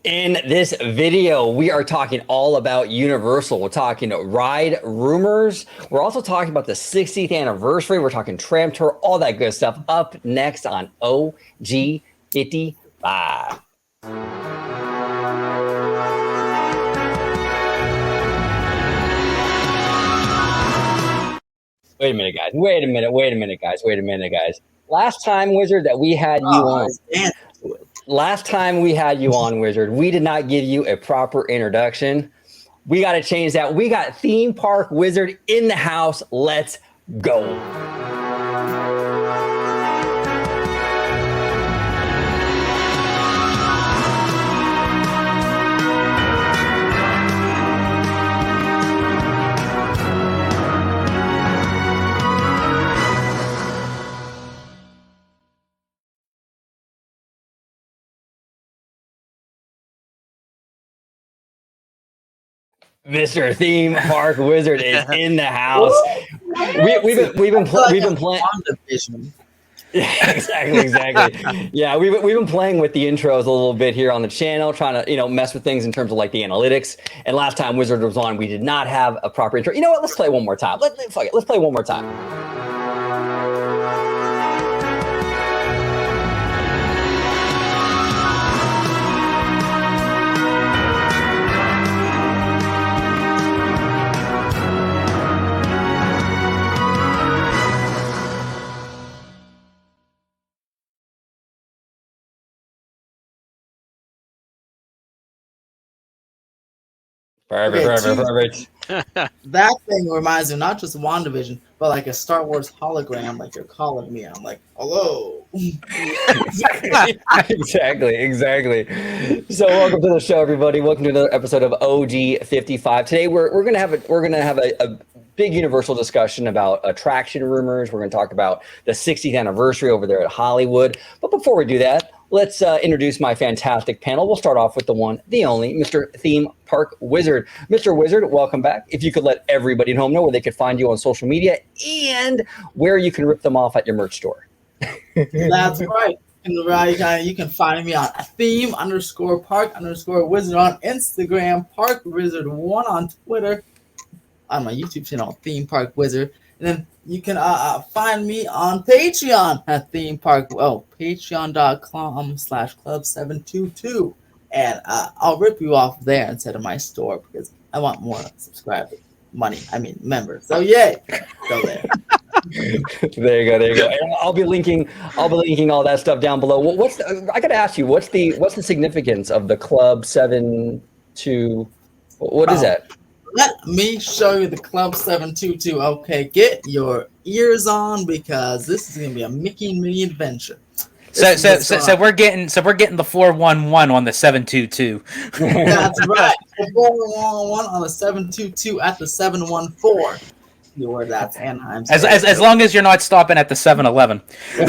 In this video, we are talking all about Universal. We're talking ride rumors. We're also talking about the 60th anniversary. We're talking tram tour, all that good stuff up next on OG 55. Wait a minute, guys. Last time, Wizard, that we had you on. Last time we had you on, Wizard, we did not give you a proper introduction. We got to change that. We got Theme Park Wizard in the house. Let's go. Mr. Theme Park Wizard is in the house. We've been playing. Yeah, exactly. Yeah, we've been playing with the intros a little bit here on the channel, trying to mess with things in terms of like the analytics. And last time Wizard was on, we did not have a proper intro. You know what? Let's play one more time. Let's play one more time. Perfect. That thing reminds me of not just WandaVision, but like a Star Wars hologram, like you're calling me. I'm like, hello. Exactly. So welcome to the show, everybody. Welcome to another episode of OG 55. Today we're gonna have a big Universal discussion about attraction rumors. We're gonna talk about the 60th anniversary over there at Hollywood. But before we do that, let's introduce my fantastic panel. We'll start off with the one, the only, Mr. Theme Park Wizard. Mr. Wizard, welcome back. If you could let everybody at home know where they could find you on social media and where you can rip them off at your merch store. That's right. You can find me on theme_park_wizard on Instagram, Park Wizard 1 on Twitter, on my YouTube channel, Theme Park Wizard. And then you can find me on Patreon at Theme Park. Patreon.com/club722. And I'll rip you off there instead of my store because I want more subscribers. Members. So yay. Go there. There you go. And I'll be linking all that stuff down below. I gotta ask you, what's the significance of the Club 72? What is that? Let me show you the Club 722. Okay, get your ears on because this is gonna be a Mickey and Minnie adventure. So we're getting the 411 on the 722. That's right. The 411 on the 722 at the 714. Where that's Anaheim. As long as you're not stopping at the 7-Eleven. No.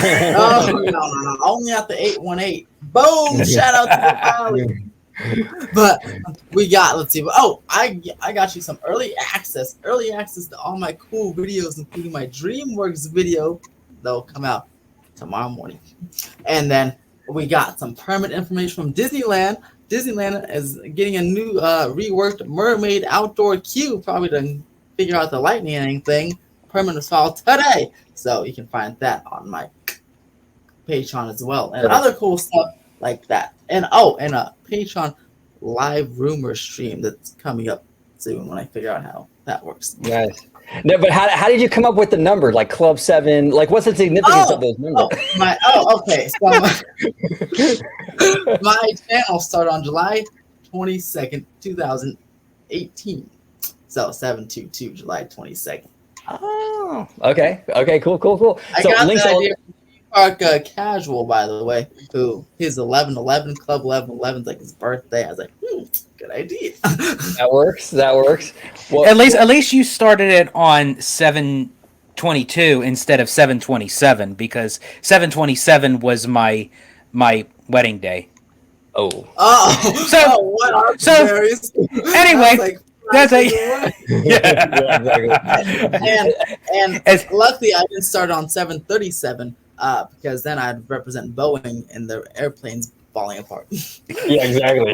Only at the 818. Boom! Shout out to the Valley. But we got, let's see. Oh, I got you some early access to all my cool videos, including my DreamWorks video that'll come out tomorrow morning. And then we got some permit information from Disneyland. Disneyland is getting a new reworked Mermaid outdoor queue, probably to figure out the lightning thing. Permit was filed today, so you can find that on my Patreon as well, and other cool stuff like that. And a Patreon live rumor stream that's coming up soon when I figure out how that works. Nice. No, but how did you come up with the number, like Club 7? Like, what's the significance of those numbers? Okay. So my channel started on July 22nd, 2018. So 722, July 22nd. Oh, okay. Cool. I got the idea from Park Casual, by the way, who his 1111 Club 1111 is like his birthday. I was like, good idea. That works. Well, at least you started it on 722 instead of 727 because 727 was my wedding day. Oh. What are berries? Anyway. That's yeah, exactly. and luckily I didn't start on 737 because then I'd represent Boeing in the airplanes falling apart. Yeah, exactly.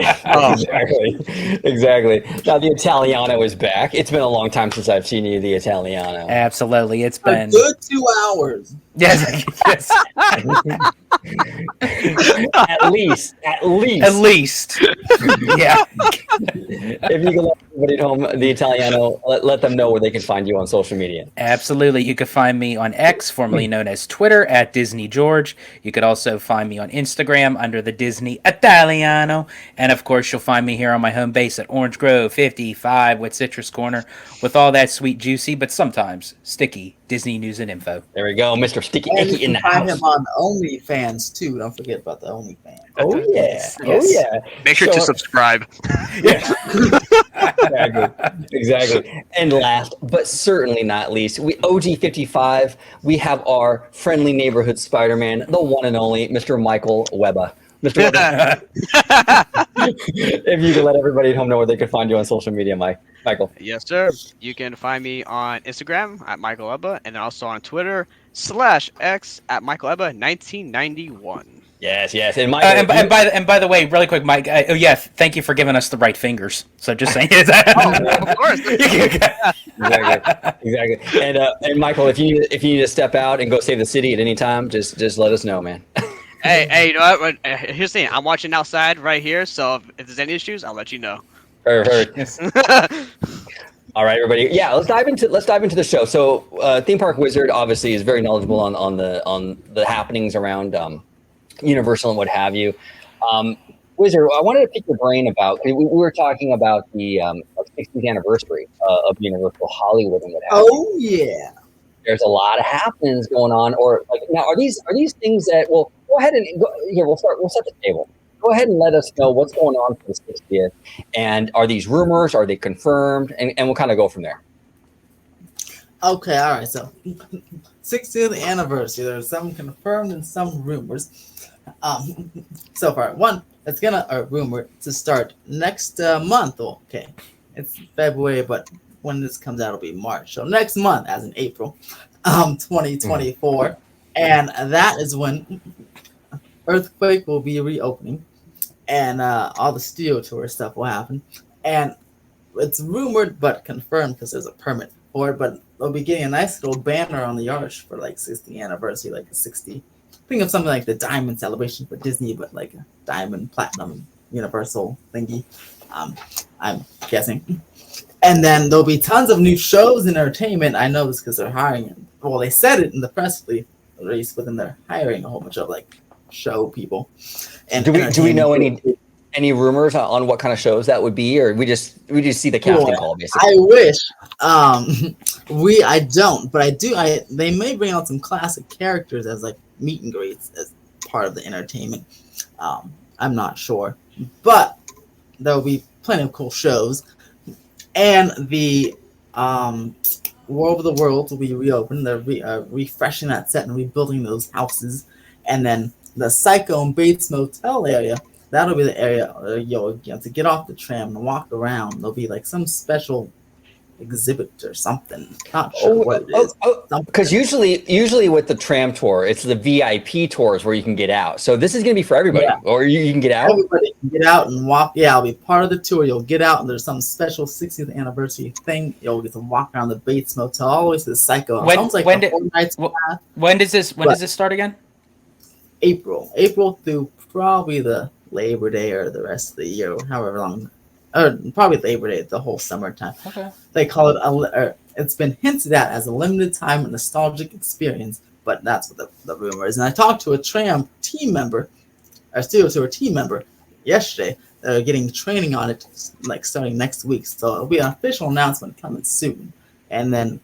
Exactly. Now the Italiano is back. It's been a long time since I've seen you, the Italiano. Absolutely, it's A been good 2 hours. yes, yes, At least. at least, yeah. If you can let everybody at home, the Italiano, let them know where they can find you on social media. Absolutely. You can find me on X, formerly known as Twitter, at Disney George. You could also find me on Instagram under the Disney Italiano. And of course, you'll find me here on my home base at Orange Grove 55 with Citrus Corner with all that sweet, juicy, but sometimes sticky Disney news and info. There we go, Mr. Sticky And you Icky in can the find house. him on OnlyFans too. Don't forget about the OnlyFans. Oh yeah, Yes. oh yeah. Make sure So- to subscribe. Exactly. And last, but certainly not least, we OG55. We have our friendly neighborhood Spider-Man, the one and only Mr. Michael Webber. Mr. Webber, if you can let everybody at home know where they can find you on social media, Michael. Yes, sir. You can find me on Instagram at Michael Ebba, and then also on Twitter /X at Michael Ebba 1991. Yes. And Michael, And by the way, really quick, Mike. Thank you for giving us the right fingers. So just saying. Of course. exactly. And Michael, if you need to step out and go save the city at any time, just let us know, man. Hey, you know what? Here's the thing. I'm watching outside right here, so if there's any issues, I'll let you know. Perfect. Yes. All right, everybody. Yeah, let's dive into the show. So, Theme Park Wizard obviously is very knowledgeable on the happenings around Universal and what have you. Wizard, I wanted to pick your brain about. We were talking about the 60th anniversary of Universal Hollywood and what have you. Oh yeah. There's a lot of happenings going on. Or like now, are these things that? Well, go ahead and go, here. We'll set the table. Go ahead and let us know what's going on for the 60th, and are these rumors? Are they confirmed? And we'll kind of go from there. Okay, all right. So, 60th anniversary. There's some confirmed and some rumors. So far, one it's a rumor to start next month. Okay, it's February, but when this comes out, it'll be March. So next month, as in April, 2024, and that is when Earthquake will be reopening, and all the studio tour stuff will happen. And it's rumored but confirmed because there's a permit for it. But they'll be getting a nice little banner on the arch for like 60th anniversary, like a 60. Think of something like the Diamond Celebration for Disney, but like a Diamond Platinum Universal thingy. I'm guessing. And then there'll be tons of new shows and entertainment. I know this because they're hiring. Well, they said it in the press release, but then they're hiring a whole bunch of like show people. And Do we know any rumors on what kind of shows that would be, or we just see the casting call basically? I wish. I don't, but I do. They may bring out some classic characters as like meet and greets as part of the entertainment. I'm not sure, but there will be plenty of cool shows. And the World of the Worlds will be reopened. They're refreshing that set and rebuilding those houses. And then the Psycho and Bates Motel area, that'll be the area you'll have to get off the tram and walk around. There'll be like some special exhibit or something. Not sure what it is. Because usually with the tram tour, it's the VIP tours where you can get out. So this is going to be for everybody, or you can get out. Everybody can get out and walk. Yeah, I'll be part of the tour. You'll get out, and there's some special 60th anniversary thing. You'll get to walk around the Bates Motel all the way to the Psycho. It sounds like a whole night's path. When does this start again? April through probably the Labor Day or the rest of the year, however long. Or probably Labor Day, the whole summertime. Okay. They call it it's been hinted at as a limited time nostalgic experience, but that's what the rumor is. And I talked to a tram team member, a studio tour team member, yesterday. They're getting training on it, like starting next week. So it'll be an official announcement coming soon. And then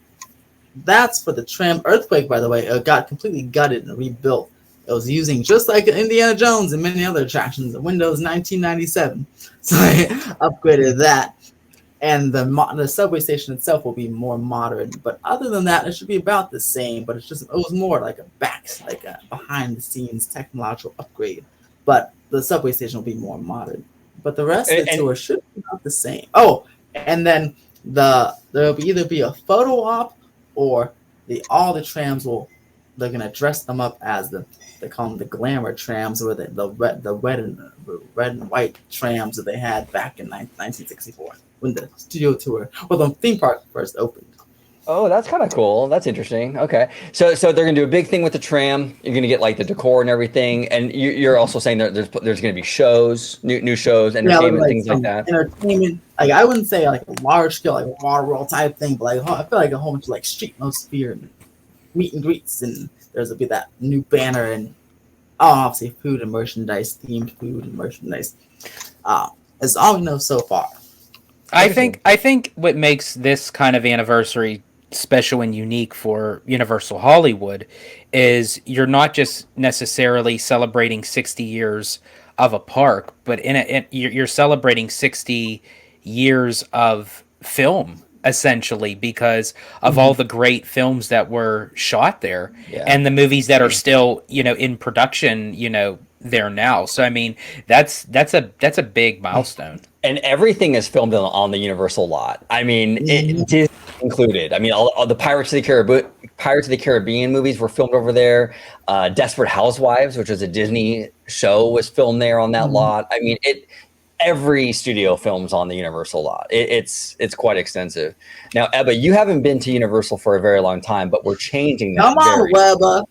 that's for the tram. Earthquake, by the way, got completely gutted and rebuilt. It was using, just like Indiana Jones and many other attractions, the Windows 1997. So I upgraded that. And the subway station itself will be more modern. But other than that, it should be about the same. But it was more like a behind the scenes technological upgrade. But the subway station will be more modern. But the rest of the tour should be about the same. Oh, and then there'll either be a photo op or all the trams will they're gonna dress them up as they call them the glamour trams, or the red and white trams that they had back in 1964 when the studio tour, well, the theme park first opened. Oh, that's kind of cool. That's interesting. Okay, so they're gonna do a big thing with the tram. You're gonna get like the decor and everything, and you're also saying that there's gonna be shows, new shows, entertainment, things like that. Entertainment, like I wouldn't say like a large scale like Waterworld type thing, but like I feel like a whole bunch of like streetmosphere and meet and greets, and there's be that new banner and obviously food and merchandise, themed food and merchandise. That's all we know so far. I think what makes this kind of anniversary special and unique for Universal Hollywood is you're not just necessarily celebrating 60 years of a park, but you're celebrating 60 years of film, essentially, because of all the great films that were shot there and the movies that are still, in production, there now. So I mean, that's a big milestone. And everything is filmed on the Universal lot. I mean, Disney included. I mean, all the Pirates of the Caribbean movies were filmed over there. Desperate Housewives, which was a Disney show, was filmed there on that lot. I mean, every studio films on the Universal lot. It's quite extensive. Now, Ebba, you haven't been to Universal for a very long time, but we're changing that. Come on, Webba.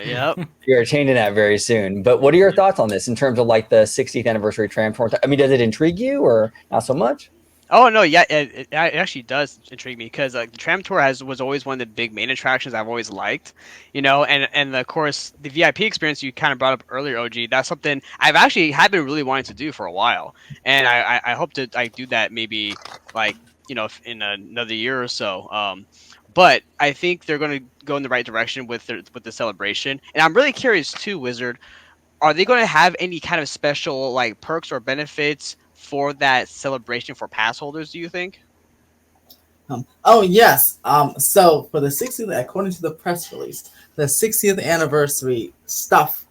Yep. You're changing that very soon. But what are your thoughts on this in terms of like the 60th anniversary tram tour? I mean, does it intrigue you or not so much? Oh no, yeah, it actually does intrigue me because the tram tour was always one of the big main attractions I've always liked, and of course the VIP experience you kind of brought up earlier, OG. That's something I've actually had been really wanting to do for a while, and I hope to do that maybe like in another year or so. But I think they're going to go in the right direction with the celebration, and I'm really curious too, Wizard. Are they going to have any kind of special like perks or benefits for that celebration for pass holders, do you think? Oh yes. So for the 60th, according to the press release, the 60th anniversary stuff,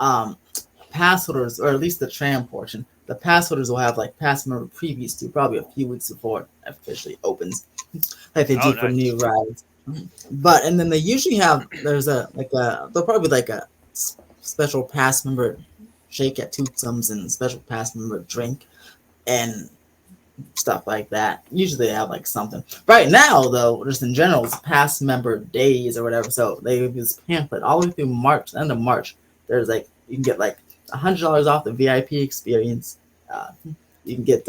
pass holders, or at least the tram portion, the pass holders will have like pass member previews to probably a few weeks before it officially opens, like they do for new rides. And then they usually have they'll probably like a special pass member shake at Tootsums and special pass member drink and stuff like that. Usually they have like something. Right now, though, just in general, it's past member days or whatever. So they give this pamphlet all the way through March, end of March. There's like you can get like $100 off the VIP experience. You can get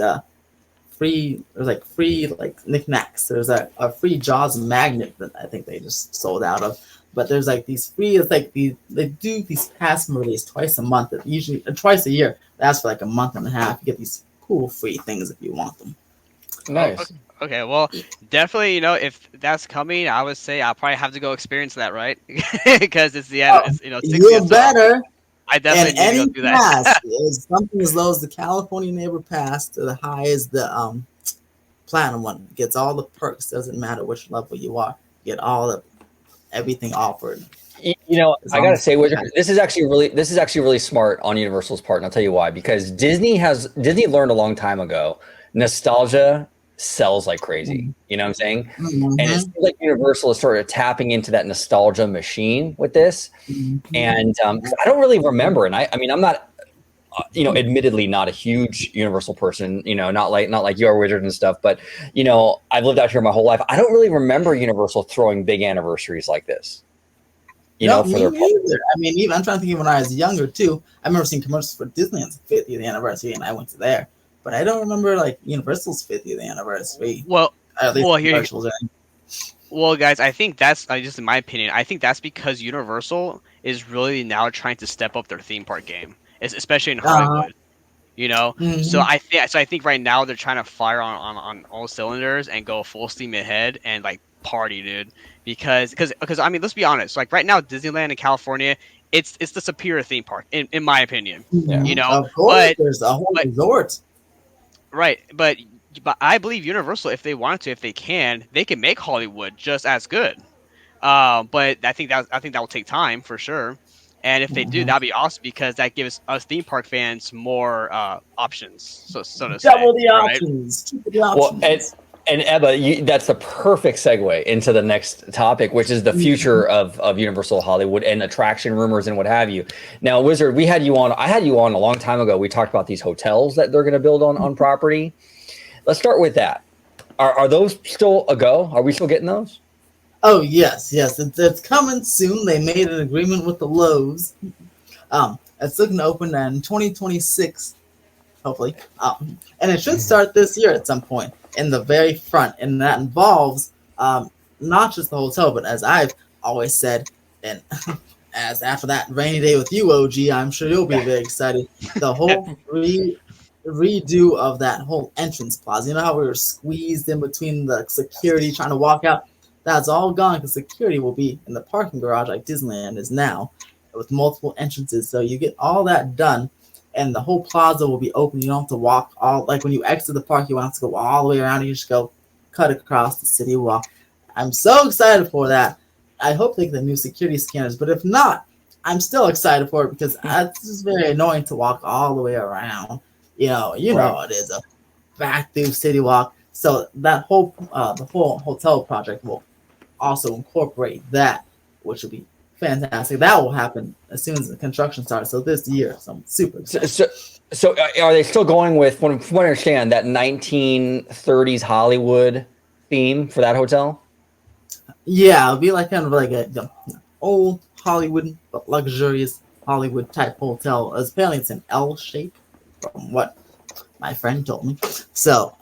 free like knickknacks. There's a free Jaws magnet that I think they just sold out of. But there's like these free. It's like they do these pass member days twice a month. Usually twice a year. That's for like a month and a half. You get these cool free things if you want them. Nice. Okay, well, definitely, if that's coming, I would say I'll probably have to go experience that, right? Because it's the end. You better. I definitely need to go do that. Pass is something as low as the California Neighbor Pass to the high as the Platinum one. Gets all the perks. Doesn't matter which level you are. You get everything offered. I gotta say, Wizard, this is actually really smart on Universal's part, and I'll tell you why. Because Disney learned a long time ago, nostalgia sells like crazy. You know what I'm saying? Mm-hmm. And it seems like Universal is sort of tapping into that nostalgia machine with this. Mm-hmm. And I don't really remember, and I mean, I'm not, admittedly not a huge Universal person. Not like you are, Wizard and stuff. But I've lived out here my whole life. I don't really remember Universal throwing big anniversaries like this. No, me neither. I mean, even I'm trying to think of when I was younger too. I remember seeing commercials for Disneyland's 50th anniversary, and I went to there. But I don't remember like Universal's 50th anniversary. Well, commercials. Well, guys, I think that's just in my opinion. I think that's because Universal is really now trying to step up their theme park game, especially in Hollywood. Mm-hmm. So I think right now they're trying to fire on all cylinders and go full steam ahead and like party, dude. Because I mean, let's be honest. Like right now, Disneyland in California, it's the superior theme park in my opinion. Yeah. Of course, there's a whole resort. Right, but I believe Universal, if they wanted to, if they can make Hollywood just as good. But I think that will take time for sure. And if they do, that'd be awesome because that gives us theme park fans more options. So to say, Double the options. Well, And Ebba, that's the perfect segue into the next topic, which is the future of Universal Hollywood and attraction rumors and what have you. Now, Wizard, I had you on a long time ago. We talked about these hotels that they're going to build on property. Let's start with that. Are those still a go? Are we still getting those? Oh yes, it's coming soon. They made an agreement with the Lowe's. It's looking to open in 2026, hopefully. And it should start this year at some point in the very front, and that involves not just the hotel, but as I've always said, and as after that rainy day with you, OG, I'm sure you'll be very excited. The whole redo of that whole entrance plaza. You know how we were squeezed in between the security trying to walk out? That's all gone because security will be in the parking garage like Disneyland is now, with multiple entrances. So you get all that done, and the whole plaza will be open. You don't have to walk all, like when you exit the park, you don't have to go all the way around. You just go cut across the city walk. I'm so excited for that. I hope they get the new security scanners, but if not, I'm still excited for it because it's just very annoying to walk all the way around. You know it is a back through city walk. So that whole the whole hotel project will also incorporate that, which will be fantastic. That will happen as soon as the construction starts. So this year, so I'm super excited. So are they still going with, from what I understand, that 1930s Hollywood theme for that hotel? Yeah, it'll be like kind of like a old Hollywood, but luxurious Hollywood type hotel. Apparently, it's an L shape, from what my friend told me. So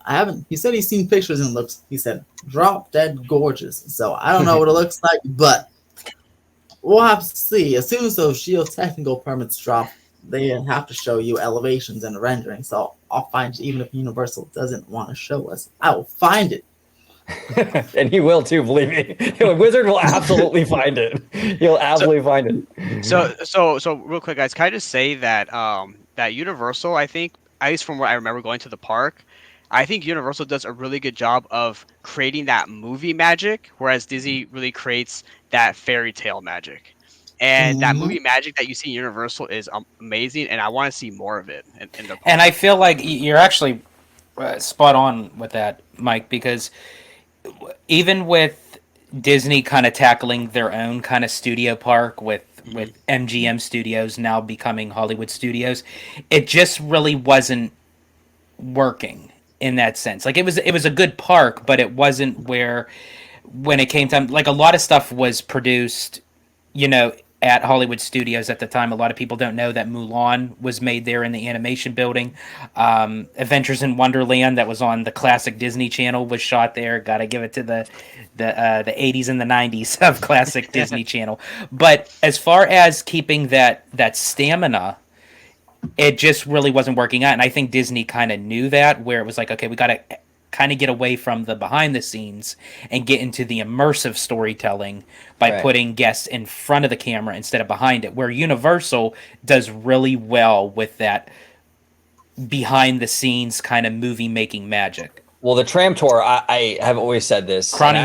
he said he's seen pictures and he said, drop dead gorgeous. So I don't know what it looks like, but we'll have to see. As soon as those geotechnical permits drop, they have to show you elevations and rendering. So I'll find it, even if Universal doesn't want to show us, I will find it. And he will too, believe me. Wizard will absolutely find it. He'll absolutely find it. So real quick, guys, can I just say that that Universal, I think, at least from what I remember going to the park, I think Universal does a really good job of creating that movie magic, whereas Disney really creates that fairy tale magic. And that movie magic that you see in Universal is amazing, and I want to see more of it in the park. And I feel like you're actually spot on with that, Mike, because even with Disney kind of tackling their own kind of studio park with MGM Studios now becoming Hollywood Studios, it just really wasn't working in that sense. Like it was a good park, but it wasn't where, when it came time, like a lot of stuff was produced, at Hollywood Studios at the time. A lot of people don't know that Mulan was made there in the animation building. Adventures in Wonderland, that was on the classic Disney Channel, was shot there. Got to give it to the 80s and the 90s of classic Disney Channel. But as far as keeping that stamina, it just really wasn't working out. And I think Disney kind of knew that, where it was like, okay, we got to kind of get away from the behind the scenes and get into the immersive storytelling by putting guests in front of the camera instead of behind it, where Universal does really well with that behind the scenes kind of movie making magic. Well, the tram tour, I have always said this. Crown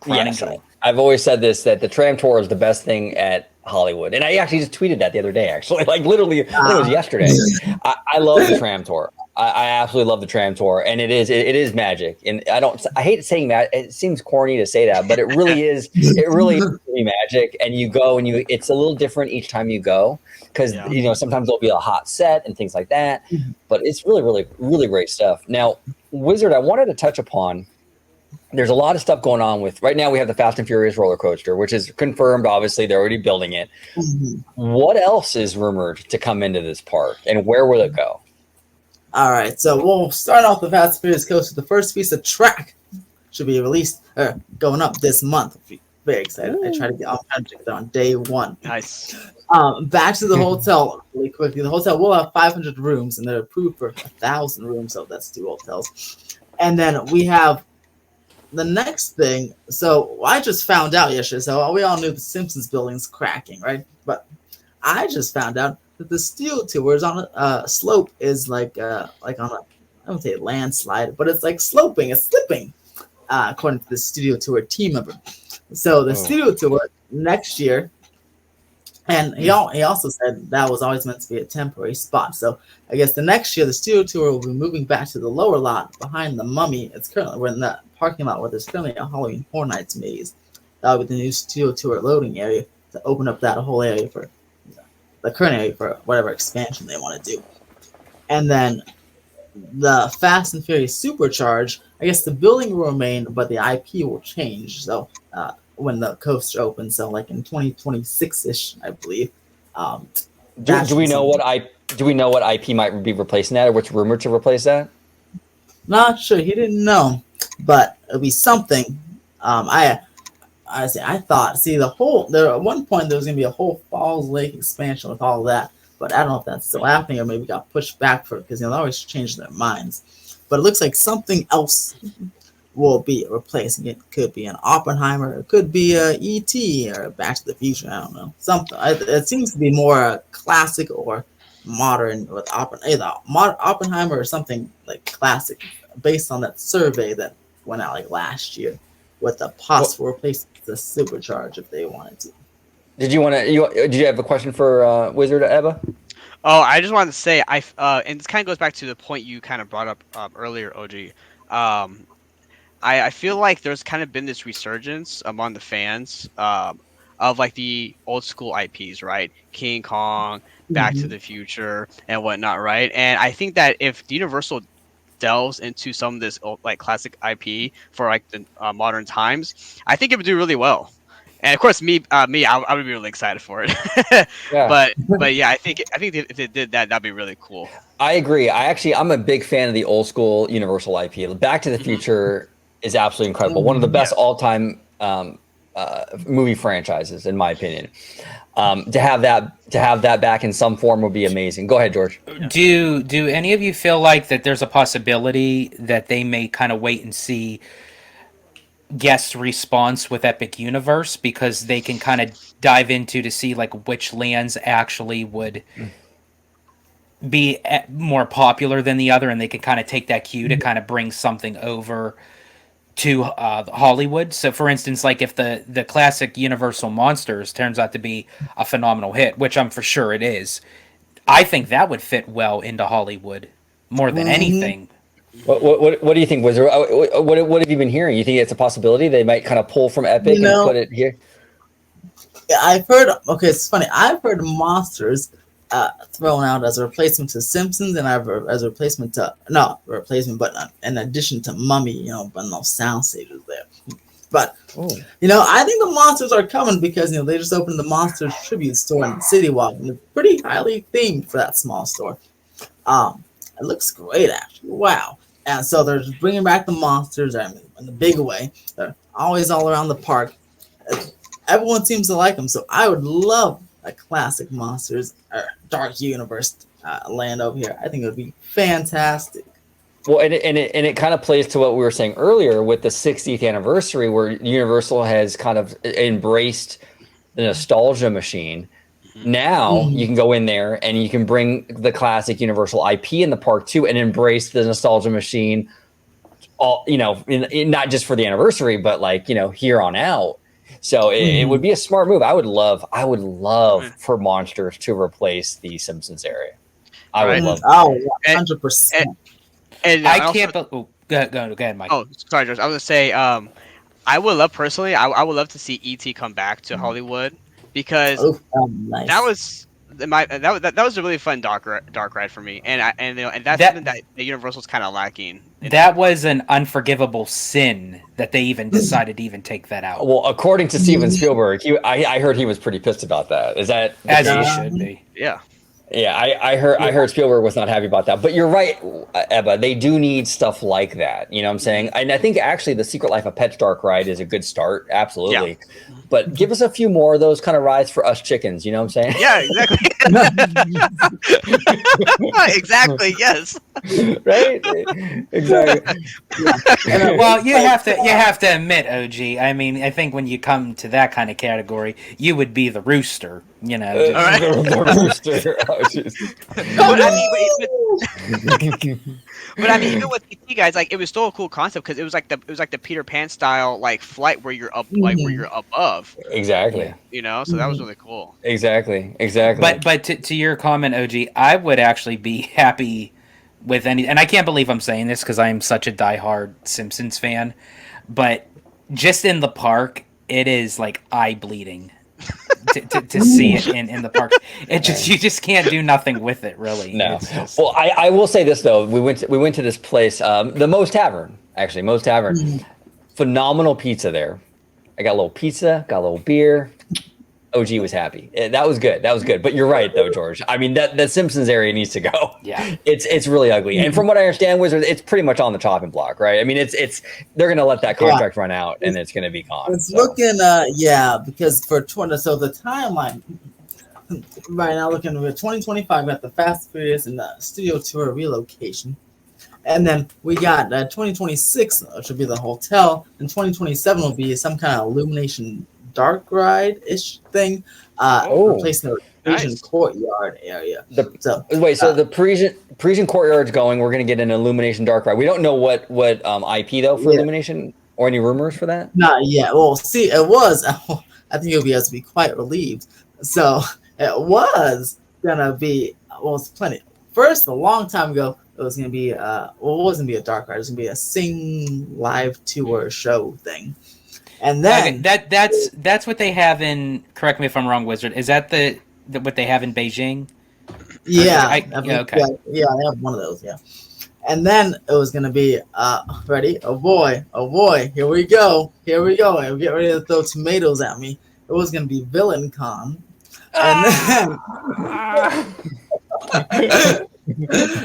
Yes, I've always said this, that the tram tour is the best thing at Hollywood. And I actually just tweeted that the other day, actually. Like literally, it was yesterday. I love the tram tour. I absolutely love the tram tour, and it is magic. And I hate saying that. It seems corny to say that, but it really is. It really is really magic. And you go, and it's a little different each time you go, because sometimes there'll be a hot set and things like that. But it's really, really, really great stuff. Now, Wizard, I wanted to touch upon. There's a lot of stuff going on with right now. We have the Fast and Furious roller coaster, which is confirmed. Obviously, they're already building it. What else is rumored to come into this park, and where will it go? All right, so we'll start off the Fast and Furious coaster. The first piece of track should be released going up this month. Very excited. I'm trying to get it on day one. Nice. Back to the hotel really quickly. The hotel will have 500 rooms, and they're approved for 1,000 rooms, so that's 2 hotels. And then we have the next thing. So I just found out yesterday. So we all knew the Simpsons building's cracking, right? But I just found out that the steel tour is on a slope, is like on a, I don't say landslide, but it's like sloping, it's slipping, according to the studio tour team member. So the studio tour next year, And he also said that was always meant to be a temporary spot. So I guess the next year the studio tour will be moving back to the lower lot behind the Mummy. We're in that parking lot where there's currently a Halloween Horror Nights maze. That'll be the new studio tour loading area to open up that whole area for the current area for whatever expansion they want to do. And then the Fast and Furious Supercharge, I guess the building will remain, but the IP will change. So when the coaster opens, so like in 2026-ish, I believe. Do we know what IP might be replacing that, or what's rumored to replace that? Not sure. He didn't know, but it'll be something. I thought. See, there at one point there was gonna be a whole Falls Lake expansion with all of that, but I don't know if that's still happening or maybe got pushed back for because they always change their minds. But it looks like something else will be replacing it. Could be an Oppenheimer, it could be a E.T. or Back to the Future. I don't know. Something. It seems to be more classic or modern with Oppenheimer or something like classic, based on that survey that went out like last year, with the possible replacement the Supercharge if they wanted to. Did you have a question for Wizard Ebba? Oh, I just wanted to say and this kind of goes back to the point you kind of brought up earlier, OG. I feel like there's kind of been this resurgence among the fans of like the old school IPs, right? King Kong, Back to the Future, and whatnot, right? And I think that if Universal delves into some of this like classic IP for like the modern times, I think it would do really well. And of course, I would be really excited for it. Yeah. But yeah, I think if they did that, that'd be really cool. I agree. I'm a big fan of the old school Universal IP. Back to the Future is absolutely incredible. One of the best all-time movie franchises, in my opinion. To have that back in some form would be amazing. Go ahead, George. Do any of you feel like that there's a possibility that they may kind of wait and see guest response with Epic Universe, because they can kind of dive into to see like which lands actually would be more popular than the other, and they can kind of take that cue to kind of bring something over to Hollywood. So for instance, like if the classic Universal Monsters turns out to be a phenomenal hit, which I'm for sure it is, I think that would fit well into Hollywood more than anything. What do you think, Wizard? What have you been hearing? You think it's a possibility they might kind of pull from Epic and put it here? Yeah, I've heard. Okay, it's funny. I've heard Monsters thrown out as a replacement to Simpsons, and as a replacement to but in addition to Mummy, but no sound stages there. But I think the Monsters are coming because they just opened the Monsters tribute store in City Walk, and it's pretty highly themed for that small store. It looks great, actually. Wow. And so they're just bringing back the Monsters in the big way. They're always all around the park. Everyone seems to like them, so I would love a classic Monsters or Dark Universe land over here. I think it would be fantastic. Well, and it kind of plays to what we were saying earlier with the 60th anniversary, where Universal has kind of embraced the nostalgia machine. Now you can go in there and you can bring the classic Universal IP in the park too, and embrace the nostalgia machine. All not just for the anniversary, but like here on out. So it would be a smart move. I would love for Monsters to replace the Simpsons area. I would love. Oh, 100%. And I can't. Go ahead, Mike. Oh, sorry, George. I was gonna say, I would love personally. I would love to see E.T. come back to Hollywood, because nice. that was a really fun dark ride for me, and that's something that Universal's kind of lacking. That was an unforgivable sin that they even decided to even take that out. Well, according to Steven Spielberg, I heard he was pretty pissed about that. Is that as he should be? Yeah. Yeah, I heard Spielberg was not happy about that. But you're right, Ebba. They do need stuff like that. You know what I'm saying? And I think actually the Secret Life of Pets dark ride is a good start. Absolutely. Yeah. But give us a few more of those kind of rides for us chickens. You know what I'm saying? Yeah, exactly. Exactly. Yes. Right. Exactly. Well, you have to admit, OG. I mean, I think when you come to that kind of category, you would be the rooster. All right. The rooster. But I mean, even with guys, like it was still a cool concept because it was like the Peter Pan style like flight where you're up like where you're above, Exactly. you know. So that was really cool. Exactly. Exactly. But to your comment, OG, I would actually be happy with any, and I can't believe I'm saying this because I am such a diehard Simpsons fan, but just in the park, it is like eye bleeding to see it in the park. It just you just can't do nothing with it really. No. It's just- Well, I will say this though. We went to this place, the Moe's Tavern, actually. Moe's Tavern. Phenomenal pizza there. I got a little pizza, got a little beer. OG was happy. That was good. That was good. But you're right though, George. I mean, that Simpsons area needs to go. Yeah. It's really ugly. And from what I understand, Wizard, it's pretty much on the chopping block, right? I mean, it's they're gonna let that contract run out and it's gonna be gone. It's so. looking, because for 20, so the timeline right now looking at 2025, we got the Fast and Furious and the Studio Tour relocation, and then we got 2026, which will be the hotel, and 2027 will be some kind of Illumination dark ride ish thing, replacing the Parisian Nice. courtyard area. So The Parisian courtyard's going. We're gonna get an Illumination dark ride. We don't know what IP though for Illumination or any rumors for that. not yet. Well, see, it was. I think you'll be able to be quite relieved. So it was gonna be. Well, it's plenty. First, a long time ago, it was gonna be. Well, it wasn't gonna be a dark ride. It was gonna be a sing live tour show thing. And then okay, that's what they have in. Correct me if I'm wrong, Wizard. Is that the what they have in Beijing? okay. Okay. I have one of those. Yeah. And then it was gonna be ready. Oh boy, here we go. And get ready to throw tomatoes at me. It was gonna be Villain Con. And then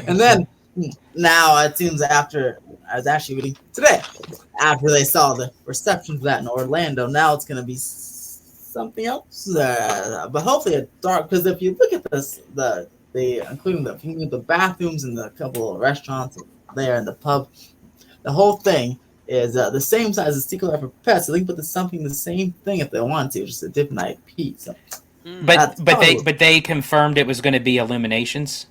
and then now it seems after I was actually reading today, after they saw the reception for that in Orlando, now it's gonna be something else. But hopefully a dark, because if you look at this, including the bathrooms and the couple of restaurants there and the pub, the whole thing is the same size as Secret Life of Pets. So they can put the same thing if they want to, just a different IP. So But they confirmed it was going to be Illuminations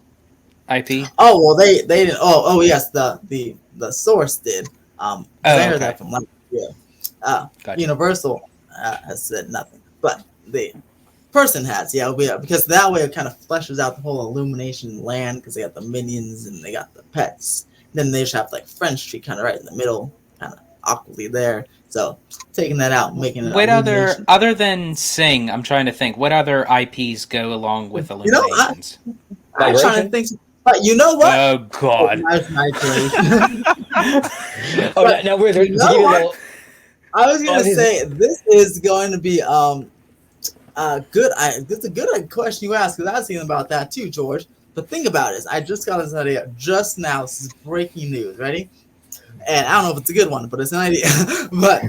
IP. oh well, they didn't. Oh yes, the source did. They're that from last year. Gotcha. Universal has said nothing, but the person has, because that way it kind of fleshes out the whole Illumination land, because they got the minions and they got the pets. Then they just have like French Street kind of right in the middle, kind of awkwardly there. So taking that out, making it. What other than Sing? I'm trying to think. What other IPs go along with Illuminations? I'm trying to think. But you know what? Oh God! Now Wizard. You know what? I was gonna say this is going to be good. It's a good question you asked, because I was thinking about that too, George. But think about it. I just got this idea just now. This is breaking news. Ready? And I don't know if it's a good one, but it's an idea. But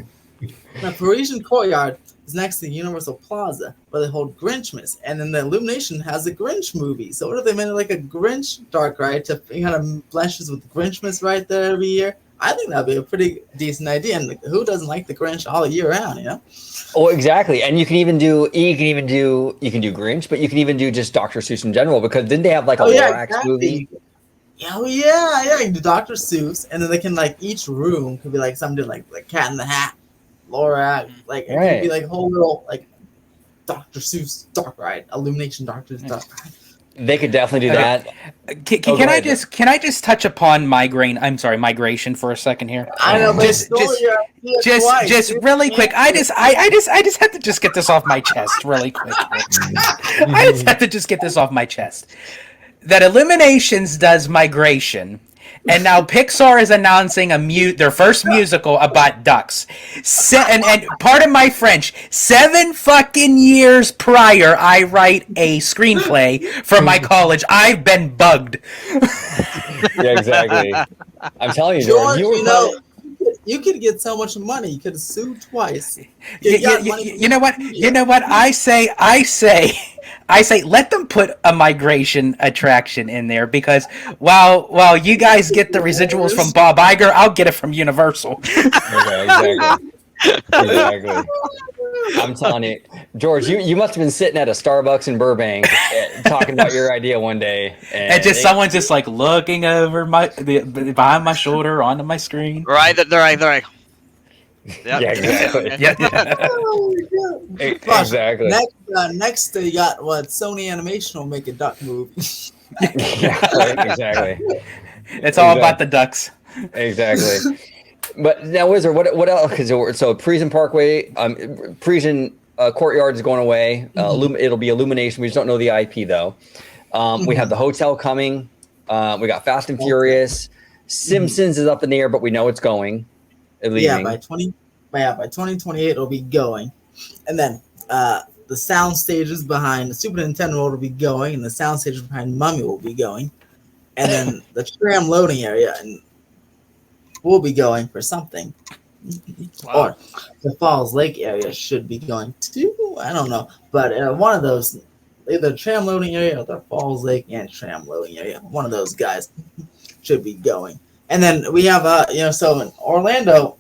the Parisian courtyard is next to Universal Plaza, where they hold Grinchmas, and then the Illumination has a Grinch movie. So what if they made it like a Grinch dark ride to kind of bleshes with Grinchmas right there every year? I think that'd be a pretty decent idea. And who doesn't like the Grinch all year round? You know? Oh, exactly. And you can do Grinch, but you can even do just Dr. Seuss in general, because didn't they have like a Lorax movie? Yeah, you can do Dr. Seuss, and then they can like each room could be like something like Cat in the Hat, Lorax, like it could be like a whole little like Dr. Seuss dark ride, Illumination Dr. Seuss dark ride. They could definitely do that. Can I just touch upon migration for a second here? I know, but just really quick. I just have to just get this off my chest really quick. I just have to just get this off my chest. That Illuminations does migration, and now Pixar is announcing their first musical about ducks. And pardon my French, 7 fucking years prior, I write a screenplay for my college. I've been bugged. Yeah, exactly. I'm telling you, George, Jordan, you could get so much money. You could have sued twice. You know what? You know what? I say, let them put a migration attraction in there, because while you guys get the residuals from Bob Iger, I'll get it from Universal. exactly. Exactly. I'm telling you, George, you must have been sitting at a Starbucks in Burbank talking about your idea one day, And just someone's just like looking over behind my shoulder onto my screen. Right? They're like, yep. Yeah, exactly. Exactly. Next they got what Sony Animation will make a duck movie. Yeah, right, exactly. It's all about the ducks. Exactly. But now, Wizard, what else? Because so Parisian Parkway, Parisian Courtyard is going away. It'll be Illumination. We just don't know the IP though. We have the hotel coming. We got Fast and Furious. Simpsons is up in the air, but we know it's going. Yeah, by 2028 it'll be going, and then the sound stages behind the Super Nintendo will be going, and the sound stages behind Mummy will be going, and then the tram loading area and will be going for something. Wow. Or the Falls Lake area should be going too. I don't know, but one of those, either tram loading area or the Falls Lake and tram loading area, one of those guys should be going. And then we have so in Orlando,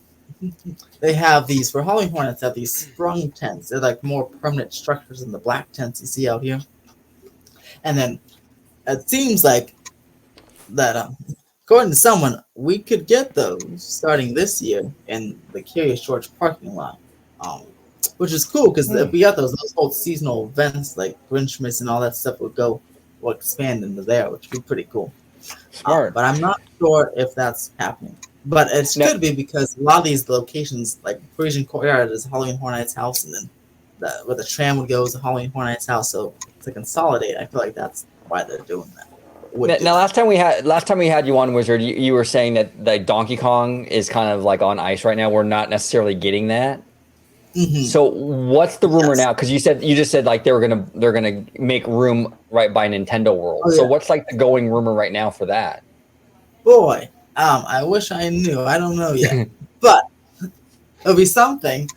they have these for Halloween Hornets. Have these sprung tents. They're like more permanent structures than the black tents you see out here. And then it seems like that, according to someone, we could get those starting this year in the Curious George parking lot, which is cool because if we got those whole seasonal events like Grinchmas and all that stuff will expand into there, which would be pretty cool. Smart. But I'm not sure if that's happening. But it could be because a lot of these locations, like Parisian Courtyard, is Halloween Horror Nights house, and then where the tram would go is the Halloween Horror Nights house. So to consolidate, I feel like that's why they're doing that. Now, last time we had you on, Wizard, you were saying that like Donkey Kong is kind of like on ice right now. We're not necessarily getting that. Mm-hmm. So what's the rumor now? Because you just said like they're gonna make room right by Nintendo World. Oh, yeah. So what's like the going rumor right now for that? Boy, I wish I knew. I don't know yet, but it'll be something.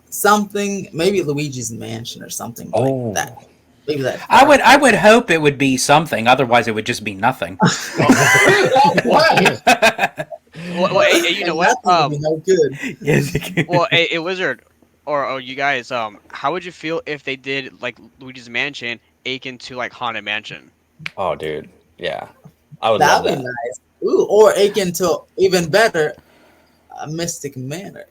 Something maybe Luigi's Mansion or something like that. Maybe that. I would hope it would be something. Otherwise, it would just be nothing. Well, hey, you know what? No good. Well, a Wizard, or you guys, how would you feel if they did like Luigi's Mansion akin to like Haunted Mansion? Oh, dude, yeah, I would love That'd that. be nice. Ooh, or akin to even better, a Mystic Manor.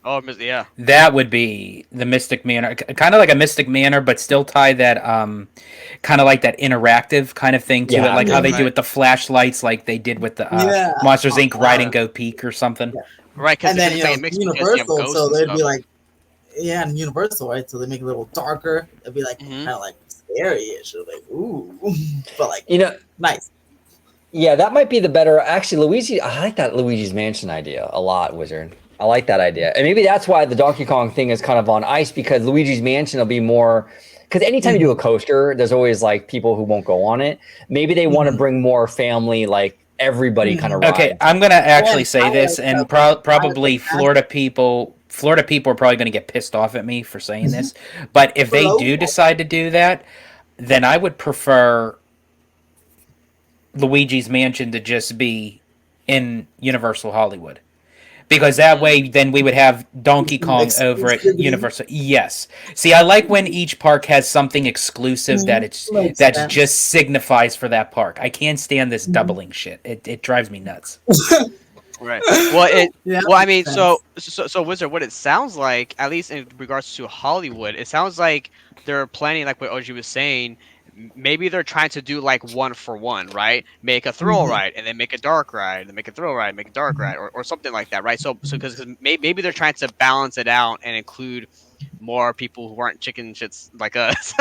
Oh, yeah. That would be the Mystic Manor, kind of like a Mystic Manor, but still tie that kind of like that interactive kind of thing to it, like how they do with the flashlights, like they did with the Monsters Inc. Ride and Go Peak or something. Yeah. Right, And then it makes Universal, so they'd be like, and Universal, right? So they make it a little darker. It'd be like kind of like scary-ish, like ooh, but like nice. Yeah, that might be the better. Actually, Luigi, I like that Luigi's Mansion idea a lot, Wizard. I like that idea. And maybe that's why the Donkey Kong thing is kind of on ice, because Luigi's Mansion will be more, because anytime you do a coaster, there's always like people who won't go on it. Maybe they want to bring more family, like everybody kind of ride. Okay, I'm going to actually say this, and probably Florida people are probably going to get pissed off at me for saying this. But if they do decide to do that, then I would prefer Luigi's Mansion to just be in Universal Hollywood, because that way then we would have Donkey Kong over at Universal. Yes. See, I like when each park has something exclusive that just signifies for that park. I can't stand this doubling shit. It drives me nuts. Right. Well, I mean, so Wizard, what it sounds like, at least in regards to Hollywood, it sounds like they're planning, like what OG was saying. Maybe they're trying to do like 1-for-1, right? Make a thrill ride and then make a dark ride, and make a thrill ride, make a dark ride, or something like that, right? So because maybe they're trying to balance it out and include more people who aren't chicken shits like us,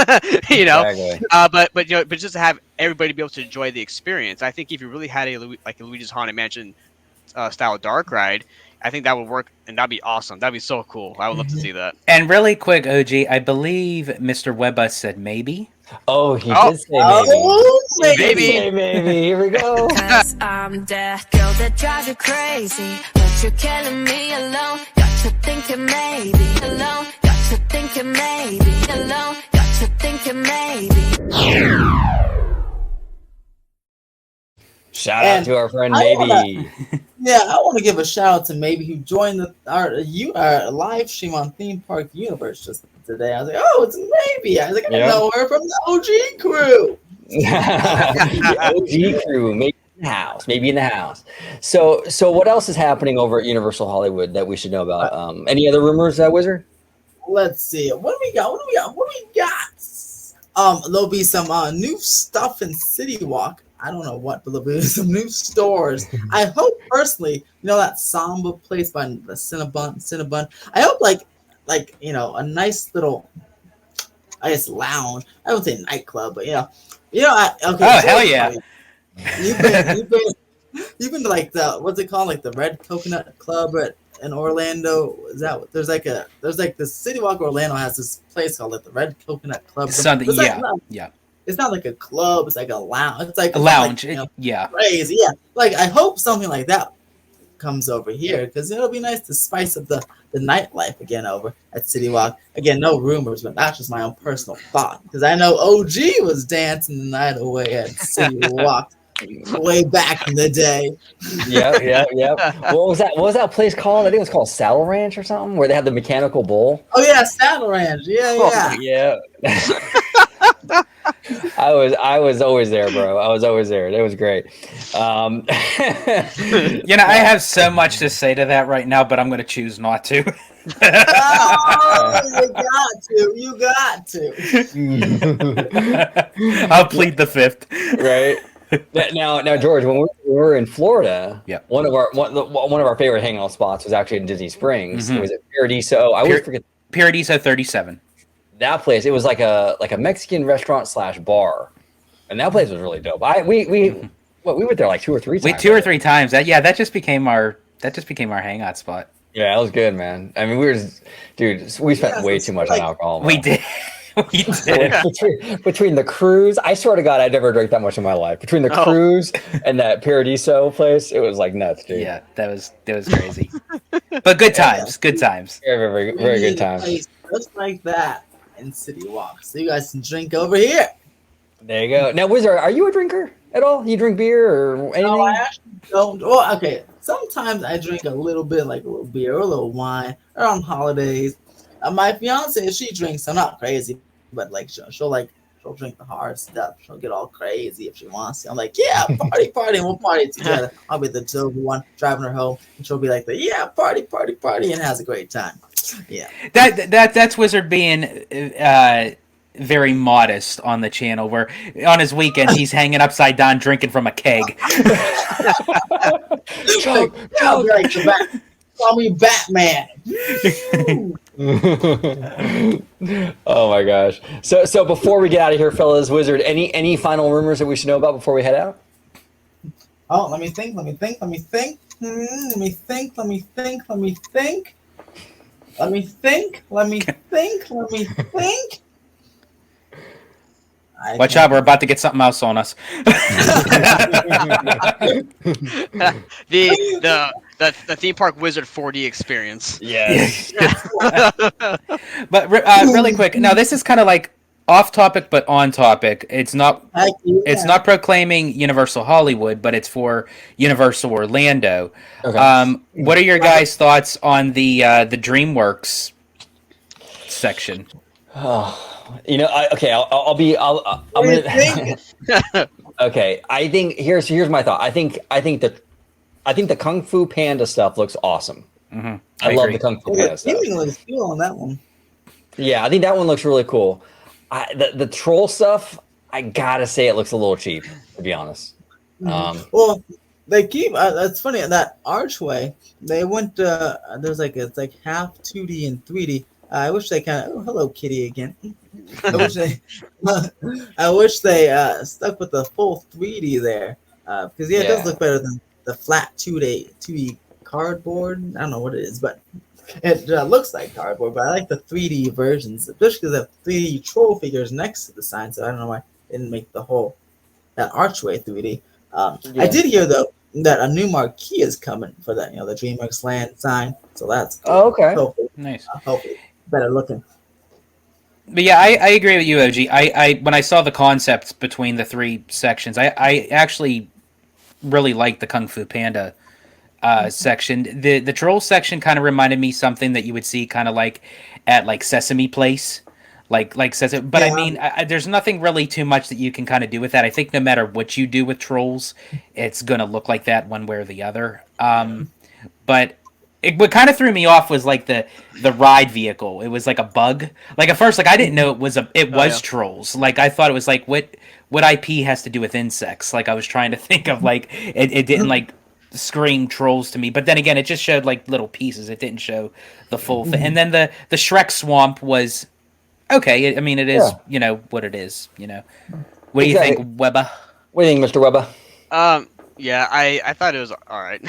you know. Exactly. But just to have everybody be able to enjoy the experience. I think if you really had a Luigi's Haunted Mansion style dark ride, I think that would work, and that'd be awesome. That'd be so cool. I would love to see that. And really quick, OG, I believe Mr. Webba said maybe. Oh, he did say maybe. Maybe. He did say maybe. Here we go. Cause I'm that girl that drives you crazy, but you're killing me alone. Got you thinking maybe alone. Got you thinking maybe alone. Got you thinking maybe. Shout out to our friend Maybe. Yeah, I want to give a shout out to Maybe who joined our live stream on Theme Park Universe just today. I was like, oh, it's Maybe. I was like, I know her from the OG crew. The OG crew, maybe in the house, maybe in the house. So what else is happening over at Universal Hollywood that we should know about? Any other rumors, Wizard? Let's see. What do we got? There'll be some new stuff in City Walk. I don't know what, but there'll be some new stores. I hope personally, that Samba place by the Cinnabon. I hope like a nice little, I guess, lounge. I wouldn't say nightclub, but okay. Oh, hell yeah! You've been to like what's it called, like the Red Coconut Club in Orlando? Is that there's like the City Walk Orlando has this place called like the Red Coconut Club. Something, yeah. It's not like a club. It's like a lounge. It's like a lounge. Yeah, crazy. Yeah, like I hope something like that comes over here because it'll be nice to spice up the nightlife again over at City Walk. Again, no rumors, but that's just my own personal thought because I know OG was dancing the night away at City Walk way back in the day. Yeah. What was that place called? I think it was called Saddle Ranch or something, where they had the mechanical bull. Oh yeah, Saddle Ranch. Yeah. I was always there, bro. I was always there. It was great. I have so much to say to that right now, but I'm going to choose not to. You got to. I'll plead the fifth. Right. Now, George, when we were in Florida, one of our favorite hangout spots was actually in Disney Springs. Mm-hmm. It was at Paradiso. I always forget. Paradiso 37. That place, it was like a Mexican restaurant / bar, and that place was really dope. We went there like 2 or 3 times. 2 or 3 times. That just became our hangout spot. Yeah, that was good, man. I mean, we spent way too much on alcohol. We did. We did. Between the cruise, I swear to God, I never drank that much in my life. Between the cruise and that Paradiso place, it was like nuts, dude. Yeah, that was crazy. But good times. Good times. Very, very good times. Just like that. In City Walk, so you guys can drink over here. There you go. Now, Wizard, are you a drinker at all? You drink beer or anything? No, I actually don't. Well, okay. Sometimes I drink a little bit, like a little beer or a little wine, or on holidays. My fiance, she drinks. I'm not crazy, but like she'll drink the hard stuff. She'll get all crazy if she wants to. I'm like, yeah, party, and we'll party together. I'll be the sober one driving her home, and she'll be like, party, and has a great time. Yeah, that's Wizard being very modest on the channel. Where on his weekends he's hanging upside down drinking from a keg. Call me Batman. Oh my gosh! So before we get out of here, fellas, Wizard, any final rumors that we should know about before we head out? Oh, let me think. Watch out, we're about to get something else on us. The theme park Wizard 4D experience. Yes. But really quick, now this is kind of like off topic but on topic. It's not proclaiming Universal Hollywood, but it's for Universal Orlando. Okay. What are your guys' thoughts on the DreamWorks section? Oh, I'm gonna. Okay, I think here's my thought. I think the Kung Fu Panda stuff looks awesome. Mm-hmm. I love the Kung Fu Panda stuff. Looks cool on that one. Yeah, I think that one looks really cool. The troll stuff, I gotta say, it looks a little cheap, to be honest. Well, they keep. That's funny. That archway, they went. It's like half 2D and 3D. I wish they kind of. Oh, hello, Kitty again. I wish they stuck with the full 3D there, because it does look better than the flat 2D cardboard. I don't know what it is, but it looks like cardboard. But I like the 3D versions, especially because they have 3D troll figures next to the sign. So I don't know why they didn't make that archway 3D. I did hear though that a new marquee is coming for that. The DreamWorks Land sign. So that's cool. Oh, okay. Hopefully, Nice. Hopefully better looking. But yeah, I agree with you, OG. I when I saw the concepts between the 3 sections, I actually really liked the Kung Fu Panda section. The troll section kind of reminded me something that you would see kind of like at like Sesame Place, like Sesame. But I mean, there's nothing really too much that you can kind of do with that. I think no matter what you do with trolls, it's gonna look like that one way or the other. But what kind of threw me off was like the ride vehicle. It was like a bug. Like at first, like I didn't know it was trolls. Like I thought it was like what IP has to do with insects. Like I was trying to think of like it didn't like scream trolls to me. But then again, it just showed like little pieces. It didn't show the full thing. And then the Shrek swamp was okay. I mean, it is what it is. What do you think, Webber? What do you think, Mr. Webber? Yeah, I thought it was all right.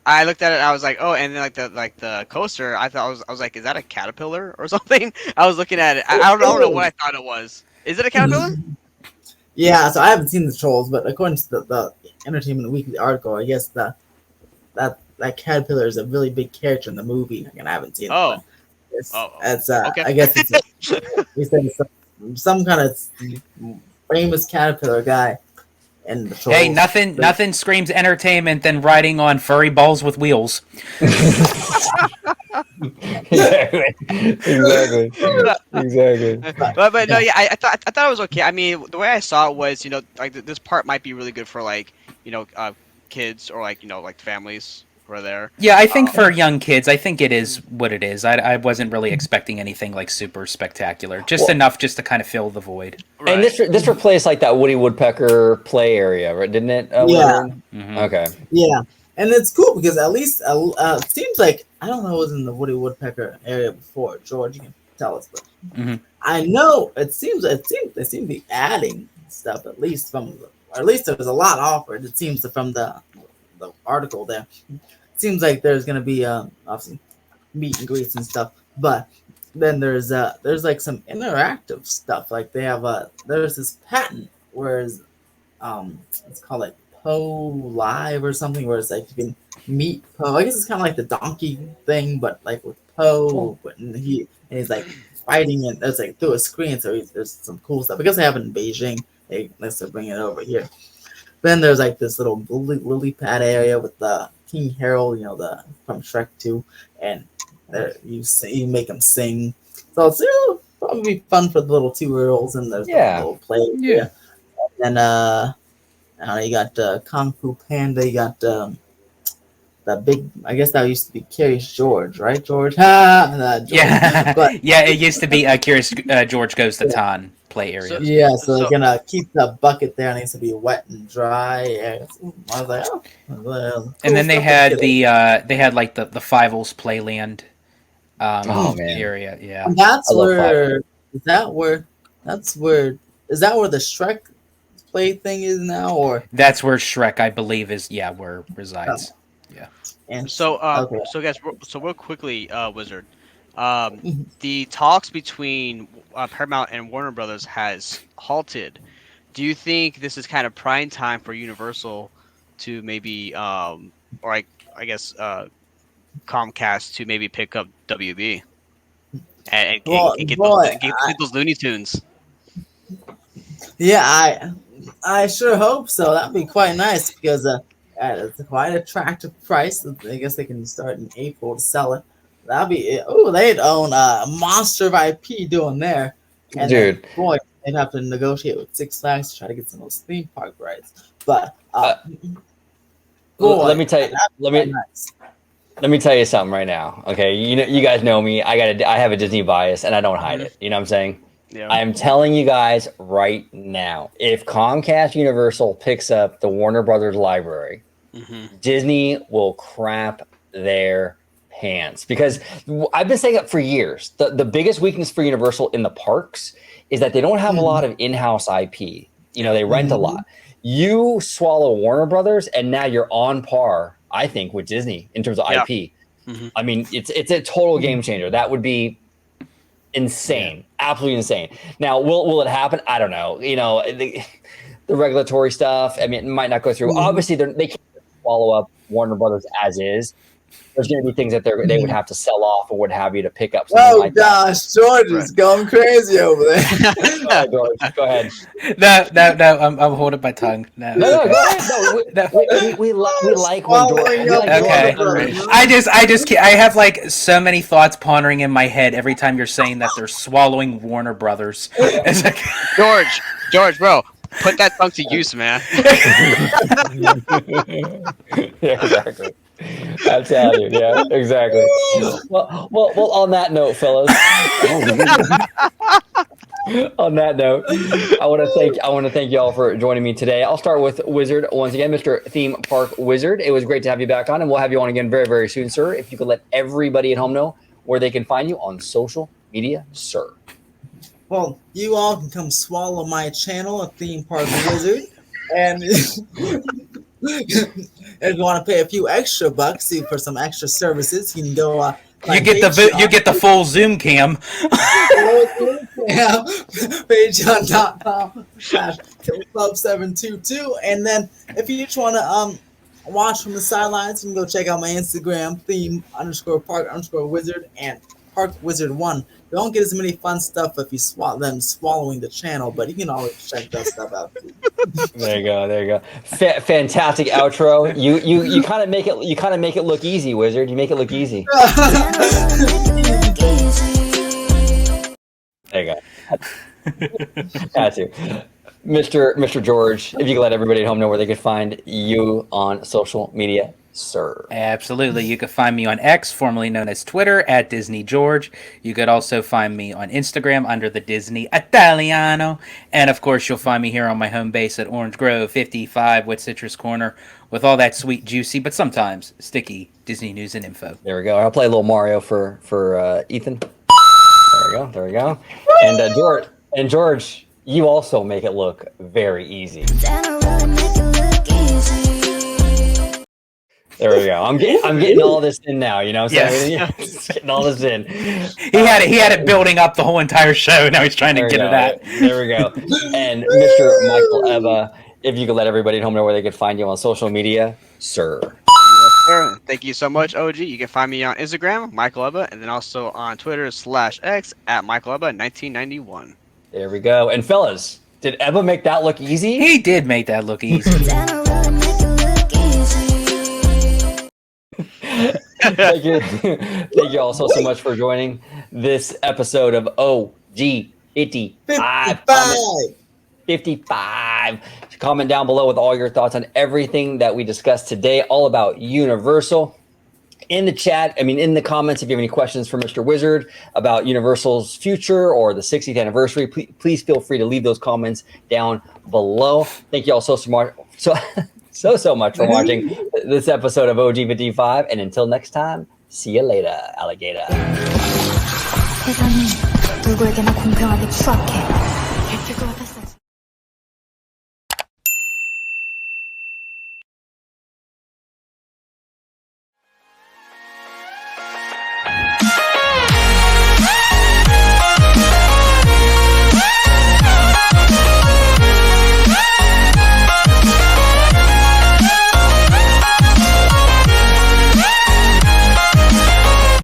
I looked at it, and I was like, oh, and then like the coaster, I was like, is that a caterpillar or something? I was looking at it. I don't know what I thought it was. Is it a caterpillar? Yeah, so I haven't seen the trolls, but according to the Entertainment Weekly article, I guess that caterpillar is a really big character in the movie, and I haven't seen it. Oh. Okay. I guess it's he said it's some kind of famous caterpillar guy. And the trolls. Hey, nothing screams entertainment than riding on furry balls with wheels. Exactly. But no, yeah, I thought it was okay. I mean, the way I saw it was, like this part might be really good for like, kids or like, like families who are there. Yeah, I think for young kids, I think it is what it is. I wasn't really expecting anything like super spectacular. Just enough just to kind of fill the void. Right. And this replaced like that Woody Woodpecker play area, right? Didn't it? Yeah. Mm-hmm. Okay. Yeah, and it's cool because at least it seems like I don't know what was in the Woody Woodpecker area before. George, you can tell us, but I know they seem to be adding stuff at least there was a lot offered. It seems from the article there. It seems like there's gonna be obviously meet and greets and stuff, but then there's like some interactive stuff. Like they have there's this patent where it's called like Poe Live or something, where it's like you can meet Poe. I guess it's kind of like the donkey thing, but like with Poe. And he's like fighting, and it's like through a screen. So there's some cool stuff. Because they have it in Beijing, let's bring it over here. Then there's like this little lily pad area with the King Harold, from Shrek 2, and you make them sing. So it'll probably be fun for the little 2-year-olds, and there's a little play. Yeah. And then you got Kung Fu Panda. You got the big. I guess that used to be Curious George, right, George? George. Yeah, but, yeah. It used to be Curious George Goes to Town play area. So they're gonna keep the bucket there. It needs to be wet and dry. I was like, oh. Cool. And then they had the like the Fievel's Playland area. Yeah, and that's where is that where the Shrek play thing is now, or that's where Shrek, I believe, is where resides. Yeah. And so guys, real quickly, Wizard, the talks between Paramount and Warner Brothers has halted. Do you think this is kind of prime time for Universal to maybe, or I guess Comcast to maybe pick up WB and get those Looney Tunes? Yeah, I sure hope so. That'd be quite nice because it's a quite attractive price. I guess they can start in April to sell it. That'd be they'd own a monster of IP doing there. And dude, then, boy, they'd have to negotiate with Six Flags to try to get some of those theme park rides. But let me tell you something right now. Okay, you guys know me. I have a Disney bias, and I don't hide it. You know what I'm saying? Yeah. I am telling you guys right now, if Comcast Universal picks up the Warner Brothers library, Disney will crap their pants, because I've been saying it for years. The biggest weakness for Universal in the parks is that they don't have a lot of in-house IP. They rent a lot. You swallow Warner Brothers, and now you're on par, I think, with Disney in terms of IP. I mean, it's a total game changer. That would be insane, absolutely insane. Now, will it happen? I don't know. The regulatory stuff. I mean, it might not go through. Obviously, they can't follow up Warner Brothers as is, there's going to be things that they would have to sell off or what have you to pick up something Oh like gosh, George is going crazy over there. that. George, go ahead. No, I'm holding my tongue. No. No, go ahead. No, we like when George. Swallowing We like up Okay. George. I just I have like so many thoughts pondering in my head every time you're saying that they're swallowing Warner Brothers. It's like, George, bro, put that tongue to use, man. Yeah, exactly. I'm telling you, yeah, exactly. Well, on that note, fellas. On that note, I want to thank y'all for joining me today. I'll start with Wizard once again, Mr. Theme Park Wizard. It was great to have you back on, and we'll have you on again very, very soon, sir. If you could let everybody at home know where they can find you on social media, sir. Well, you all can come swallow my channel, a Theme Park Wizard, and if you want to pay a few extra bucks for some extra services, you can go. you get the full Zoom cam. Yeah, patreon.com/Club722, and then if you just want to watch from the sidelines, you can go check out my Instagram, theme_park_wizard and parkwizard1. You don't get as many fun stuff if you swallowing the channel, but you can always check that stuff out too. There you go. Fantastic outro. You kind of make it look easy, Wizard. You make it look easy. There you go. Had to. Mr. George, if you could let everybody at home know where they could find you on social media, sir. Absolutely. You can find me on X, formerly known as Twitter, at Disney George. You could also find me on Instagram under the Disney Italiano. And of course, you'll find me here on my home base at Orange Grove 55 with Citrus Corner with all that sweet, juicy, but sometimes sticky Disney news and info. There we go. I'll play a little Mario for Ethan. There we go. And George, you also make it look very easy. There we go. I'm getting all this in now. You know, so Yes. getting all this in. He had it building up the whole entire show. Now he's trying to get it out. There we go. And Mr. Michael Eva, if you could let everybody at home know where they could find you on social media, sir. Sure. Thank you so much, OG. You can find me on Instagram, Michael Ebba, and then also on Twitter /X at Michael Ebba 1991. There we go. And fellas, did Eva make that look easy? He did make that look easy. Thank you all so much for joining this episode of OG 55. 55. Comment down below with all your thoughts on everything that we discussed today, all about Universal. In the chat, in the comments, if you have any questions for Mr. Wizard about Universal's future or the 60th anniversary, please feel free to leave those comments down below. Thank you all so much. So much for watching this episode of OG 55. And until next time, see you later, alligator. 세상은 누구에게나 공평하게 추악해.